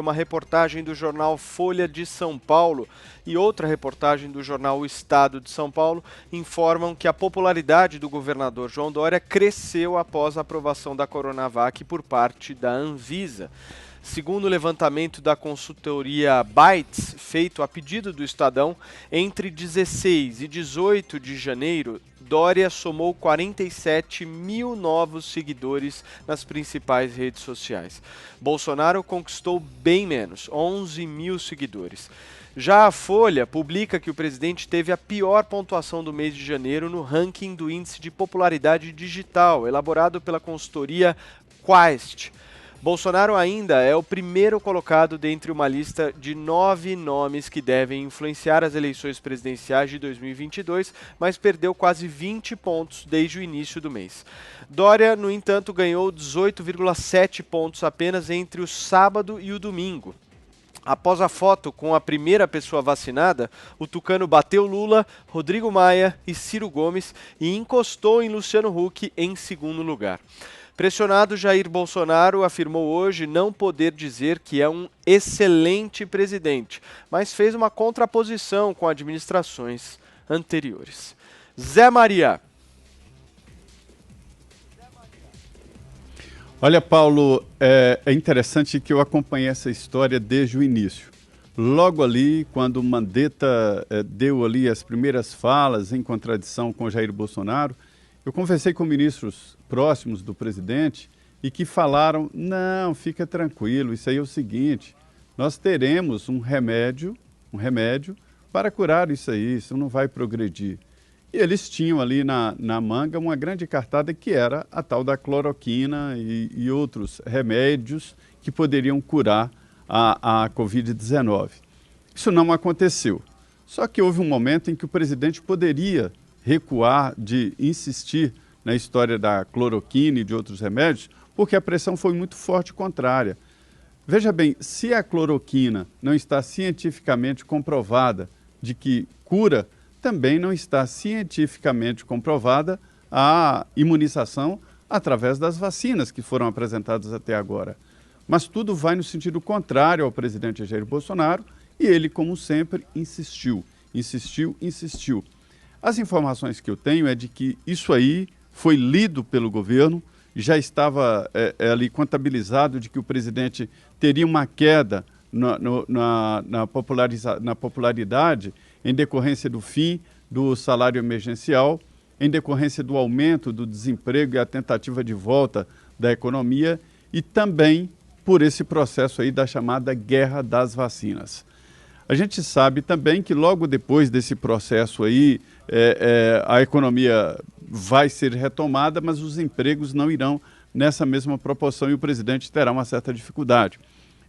Uma reportagem do jornal Folha de São Paulo e outra reportagem do jornal O Estado de São Paulo informam que a popularidade do governador João Dória cresceu após a aprovação da Coronavac por parte da Anvisa. Segundo o levantamento da consultoria Bytes, feito a pedido do Estadão, entre 16 e 18 de janeiro, Dória somou 47 mil novos seguidores nas principais redes sociais. Bolsonaro conquistou bem menos, 11 mil seguidores. Já a Folha publica que o presidente teve a pior pontuação do mês de janeiro no ranking do Índice de Popularidade Digital, elaborado pela consultoria Quaest. Bolsonaro ainda é o primeiro colocado dentre uma lista de 9 nomes que devem influenciar as eleições presidenciais de 2022, mas perdeu quase 20 pontos desde o início do mês. Dória, no entanto, ganhou 18,7 pontos apenas entre o sábado e o domingo. Após a foto com a primeira pessoa vacinada, o tucano bateu Lula, Rodrigo Maia e Ciro Gomes e encostou em Luciano Huck em segundo lugar. Pressionado, Jair Bolsonaro afirmou hoje não poder dizer que é um excelente presidente, mas fez uma contraposição com administrações anteriores. Zé Maria. Olha, Paulo, é interessante que eu acompanhei essa história desde o início. Logo ali, quando Mandetta deu ali as primeiras falas em contradição com Jair Bolsonaro, eu conversei com ministros próximos do presidente e que falaram, não, fica tranquilo, isso aí é o seguinte, nós teremos um remédio para curar isso aí, isso não vai progredir. E eles tinham ali na manga uma grande cartada que era a tal da cloroquina e outros remédios que poderiam curar a Covid-19. Isso não aconteceu. Só que houve um momento em que o presidente poderia recuar de insistir na história da cloroquina e de outros remédios, porque a pressão foi muito forte e contrária. Veja bem, se a cloroquina não está cientificamente comprovada de que cura, também não está cientificamente comprovada a imunização através das vacinas que foram apresentadas até agora. Mas tudo vai no sentido contrário ao presidente Jair Bolsonaro e ele, como sempre, insistiu. As informações que eu tenho é de que isso aí foi lido pelo governo, já estava ali contabilizado de que o presidente teria uma queda na popularidade em decorrência do fim do salário emergencial, em decorrência do aumento do desemprego e a tentativa de volta da economia e também por esse processo aí da chamada guerra das vacinas. A gente sabe também que logo depois desse processo aí, a economia vai ser retomada, mas os empregos não irão nessa mesma proporção e o presidente terá uma certa dificuldade.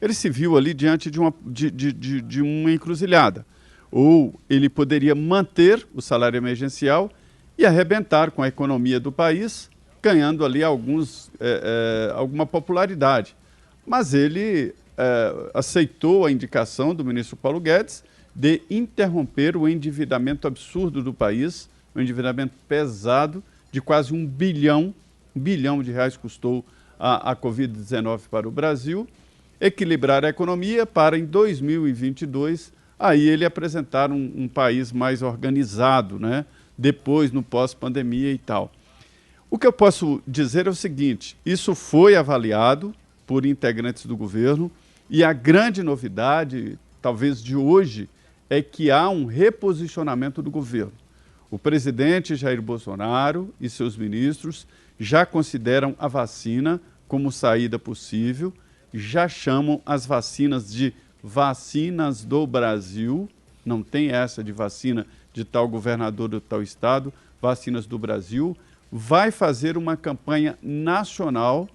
Ele se viu ali diante de uma encruzilhada. Ou ele poderia manter o salário emergencial e arrebentar com a economia do país, ganhando ali alguma popularidade. Mas ele aceitou a indicação do ministro Paulo Guedes de interromper o endividamento absurdo do país, um endividamento pesado de quase um bilhão de reais custou a Covid-19 para o Brasil, equilibrar a economia para em 2022 aí ele apresentar um país mais organizado, né? Depois no pós-pandemia e tal. O que eu posso dizer é o seguinte, isso foi avaliado por integrantes do governo e a grande novidade, talvez de hoje, é que há um reposicionamento do governo. O presidente Jair Bolsonaro e seus ministros já consideram a vacina como saída possível, já chamam as vacinas de vacinas do Brasil, não tem essa de vacina de tal governador do tal estado, vacinas do Brasil, vai fazer uma campanha nacional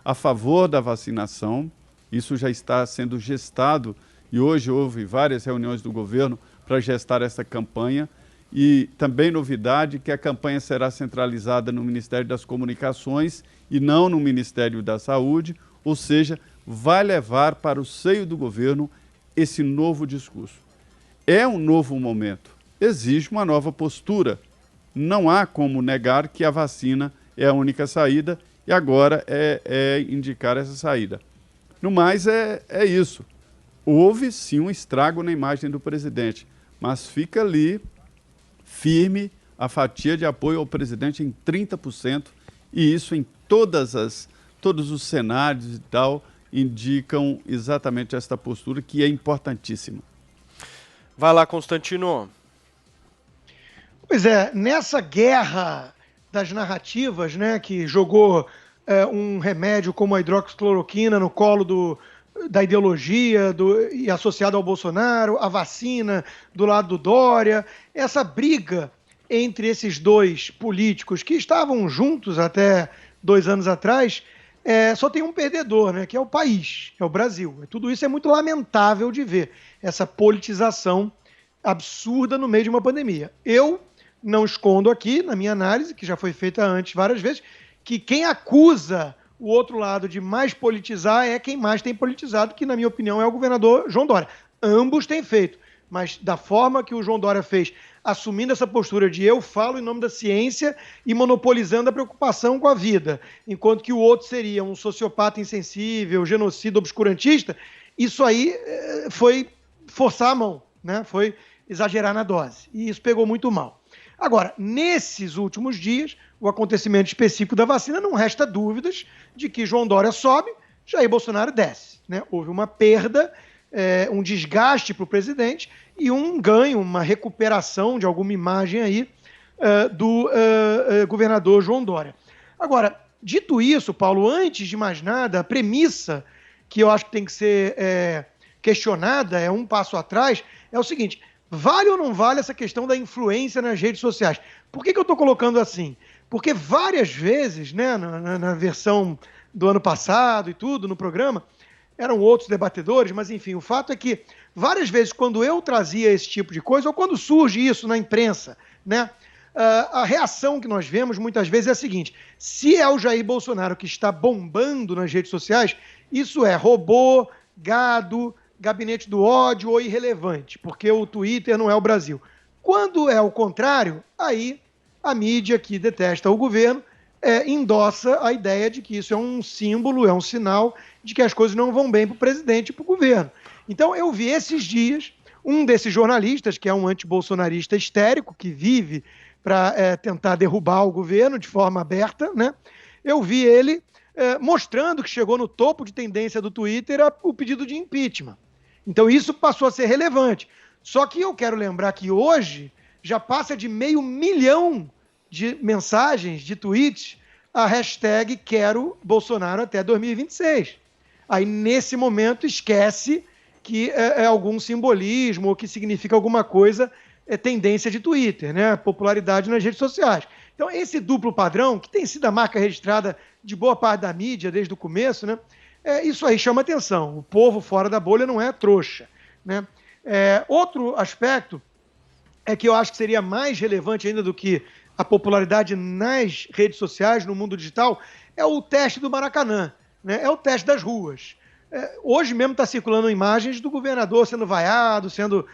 a favor da vacinação. Isso já está sendo gestado e hoje houve várias reuniões do governo para gestar essa campanha. E também novidade que a campanha será centralizada no Ministério das Comunicações e não no Ministério da Saúde, ou seja, vai levar para o seio do governo esse novo discurso. É um novo momento, exige uma nova postura. Não há como negar que a vacina é a única saída e agora é indicar essa saída. No mais, é isso. Houve, sim, um estrago na imagem do presidente, mas fica ali firme a fatia de apoio ao presidente em 30%, e isso em todos os cenários e tal indicam exatamente esta postura, que é importantíssima. Vai lá, Constantino. Pois é, nessa guerra das narrativas, né, que jogou um remédio como a hidroxicloroquina no colo da ideologia e associado ao Bolsonaro, a vacina do lado do Dória, essa briga entre esses dois políticos que estavam juntos até 2 anos atrás, só tem um perdedor, né, que é o país, é o Brasil. Tudo isso é muito lamentável de ver, essa politização absurda no meio de uma pandemia. Eu não escondo aqui, na minha análise, que já foi feita antes várias vezes, que quem acusa o outro lado de mais politizar é quem mais tem politizado, que, na minha opinião, é o governador João Dória. Ambos têm feito, mas da forma que o João Dória fez, assumindo essa postura de eu falo em nome da ciência e monopolizando a preocupação com a vida, enquanto que o outro seria um sociopata insensível, genocida, obscurantista, isso aí foi forçar a mão, né? Foi exagerar na dose, e isso pegou muito mal. Agora, nesses últimos dias, o acontecimento específico da vacina, não resta dúvidas de que João Dória sobe, Jair Bolsonaro desce, né? Houve uma perda, um desgaste para o presidente e um ganho, uma recuperação de alguma imagem aí do governador João Dória. Agora, dito isso, Paulo, antes de mais nada, a premissa que eu acho que tem que ser questionada, um passo atrás, é o seguinte: vale ou não vale essa questão da influência nas redes sociais? Por que eu estou colocando assim? Porque várias vezes, né, na versão do ano passado e tudo, no programa, eram outros debatedores, mas enfim, o fato é que várias vezes quando eu trazia esse tipo de coisa, ou quando surge isso na imprensa, né, a reação que nós vemos muitas vezes é a seguinte: se é o Jair Bolsonaro que está bombando nas redes sociais, isso é robô, gado, gabinete do ódio ou irrelevante, porque o Twitter não é o Brasil. Quando é o contrário, aí a mídia que detesta o governo endossa a ideia de que isso é um símbolo, é um sinal de que as coisas não vão bem para o presidente e para o governo. Então eu vi esses dias um desses jornalistas, que é um antibolsonarista histérico, que vive para tentar derrubar o governo de forma aberta, né? Eu vi ele mostrando que chegou no topo de tendência do Twitter o pedido de impeachment. Então isso passou a ser relevante. Só que eu quero lembrar que hoje já passa de 500 mil de mensagens, de tweets, a hashtag quero Bolsonaro até 2026. Aí, nesse momento, esquece que é algum simbolismo ou que significa alguma coisa, tendência de Twitter, né? Popularidade nas redes sociais. Então, esse duplo padrão, que tem sido a marca registrada de boa parte da mídia desde o começo, né? Isso aí chama atenção. O povo fora da bolha não é trouxa, né? Outro aspecto é que eu acho que seria mais relevante ainda do que a popularidade nas redes sociais, no mundo digital, é o teste do Maracanã, né? É o teste das ruas. Hoje mesmo está circulando imagens do governador sendo vaiado, sendo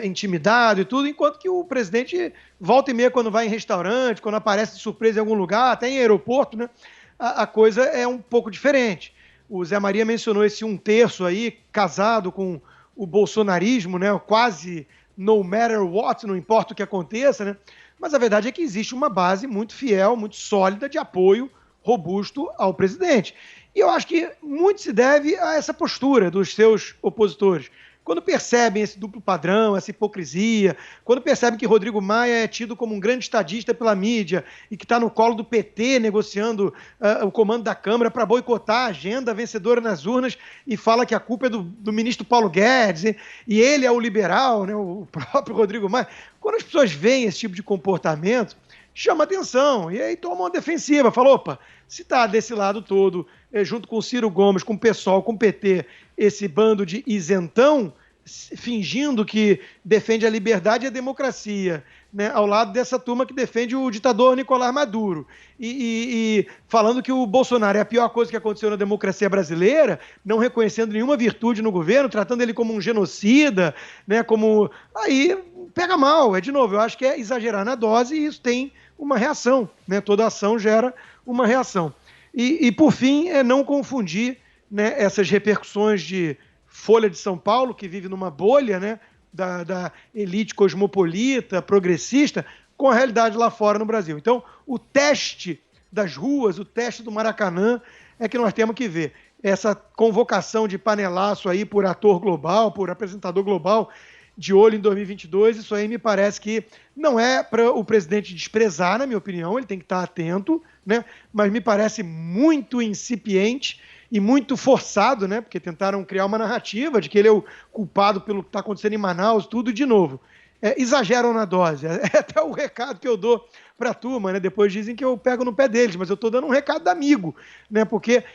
intimidado e tudo, enquanto que o presidente volta e meia quando vai em restaurante, quando aparece de surpresa em algum lugar, até em aeroporto, né? A coisa é um pouco diferente. O Zé Maria mencionou esse 1/3 aí, casado com o bolsonarismo, né? Quase no matter what, não importa o que aconteça, né? Mas a verdade é que existe uma base muito fiel, muito sólida de apoio robusto ao presidente. E eu acho que muito se deve a essa postura dos seus opositores. Quando percebem esse duplo padrão, essa hipocrisia, quando percebem que Rodrigo Maia é tido como um grande estadista pela mídia e que está no colo do PT negociando o comando da Câmara para boicotar a agenda vencedora nas urnas e fala que a culpa é do ministro Paulo Guedes e ele é o liberal, né, o próprio Rodrigo Maia. Quando as pessoas veem esse tipo de comportamento, chama atenção e aí toma uma defensiva. Fala, opa, se está desse lado todo, junto com o Ciro Gomes, com o PSOL, com o PT, esse bando de isentão, fingindo que defende a liberdade e a democracia, né, ao lado dessa turma que defende o ditador Nicolás Maduro, e falando que o Bolsonaro é a pior coisa que aconteceu na democracia brasileira, não reconhecendo nenhuma virtude no governo, tratando ele como um genocida, né, como... Aí pega mal, de novo, eu acho que é exagerar na dose e isso tem uma reação, né, toda ação gera uma reação. E por fim, não confundir né, essas repercussões de Folha de São Paulo, que vive numa bolha, né, da elite cosmopolita, progressista, com a realidade lá fora no Brasil. Então, o teste das ruas, o teste do Maracanã, é que nós temos que ver. Essa convocação de panelaço aí por ator global, por apresentador global, de olho em 2022, isso aí me parece que não é para o presidente desprezar, na minha opinião, ele tem que estar atento, né? Mas me parece muito incipiente e muito forçado, né? Porque tentaram criar uma narrativa de que ele é o culpado pelo que está acontecendo em Manaus, tudo de novo. Exageram na dose. É até o recado que eu dou para a turma, né? Depois dizem que eu pego no pé deles, mas eu estou dando um recado amigo, né? Porque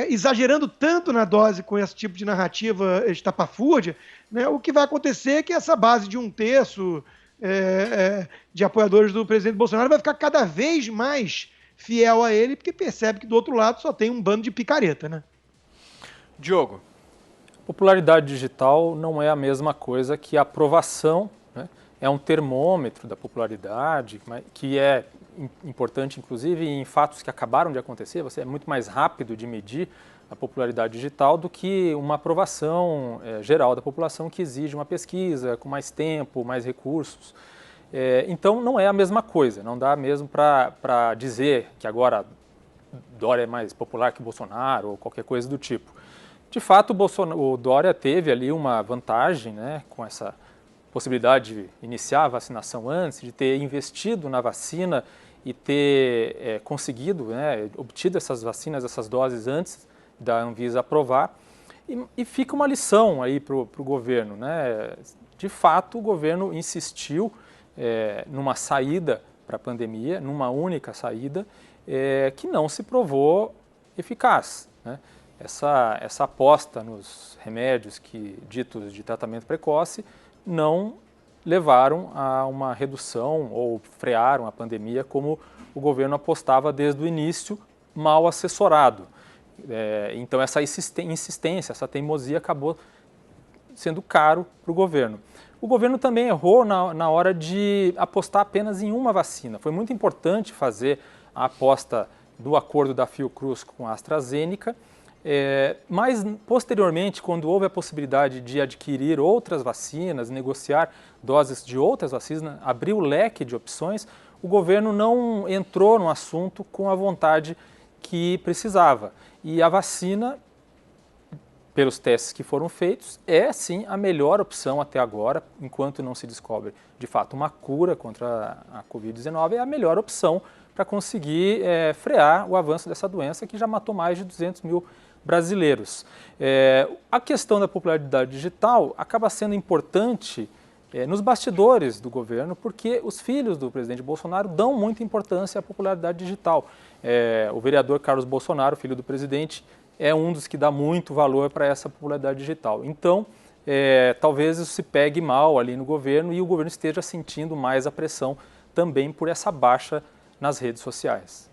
exagerando tanto na dose com esse tipo de narrativa estapafúrdia, né? O que vai acontecer é que essa base de 1/3 de apoiadores do presidente Bolsonaro vai ficar cada vez mais fiel a ele, porque percebe que do outro lado só tem um bando de picareta, né? Diogo. Popularidade digital não é a mesma coisa que a aprovação, né? É um termômetro da popularidade, que é importante, inclusive, em fatos que acabaram de acontecer. Você é muito mais rápido de medir a popularidade digital do que uma aprovação geral da população que exige uma pesquisa com mais tempo, mais recursos. Então, não é a mesma coisa, não dá mesmo para dizer que agora Dória é mais popular que Bolsonaro ou qualquer coisa do tipo. De fato, o Dória teve ali uma vantagem, né, com essa possibilidade de iniciar a vacinação antes, de ter investido na vacina e ter conseguido, né, obtido essas vacinas, essas doses antes da Anvisa aprovar. E fica uma lição aí para o governo, né? De fato, o governo insistiu numa saída para a pandemia, numa única saída, que não se provou eficaz, né? Essa aposta nos remédios ditos de tratamento precoce não levaram a uma redução ou frearam a pandemia como o governo apostava desde o início, mal assessorado. Então essa insistência, essa teimosia acabou sendo caro para o governo. O governo também errou na hora de apostar apenas em uma vacina. Foi muito importante fazer a aposta do acordo da Fiocruz com a AstraZeneca, mas posteriormente, quando houve a possibilidade de adquirir outras vacinas, negociar doses de outras vacinas, abrir o leque de opções, o governo não entrou no assunto com a vontade que precisava. E a vacina, pelos testes que foram feitos, é sim a melhor opção até agora, enquanto não se descobre de fato uma cura contra a Covid-19, é a melhor opção para conseguir frear o avanço dessa doença que já matou mais de 200 mil brasileiros. A questão da popularidade digital acaba sendo importante nos bastidores do governo, porque os filhos do presidente Bolsonaro dão muita importância à popularidade digital. O vereador Carlos Bolsonaro, filho do presidente, é um dos que dá muito valor para essa popularidade digital. Então, talvez isso se pegue mal ali no governo e o governo esteja sentindo mais a pressão também por essa baixa nas redes sociais.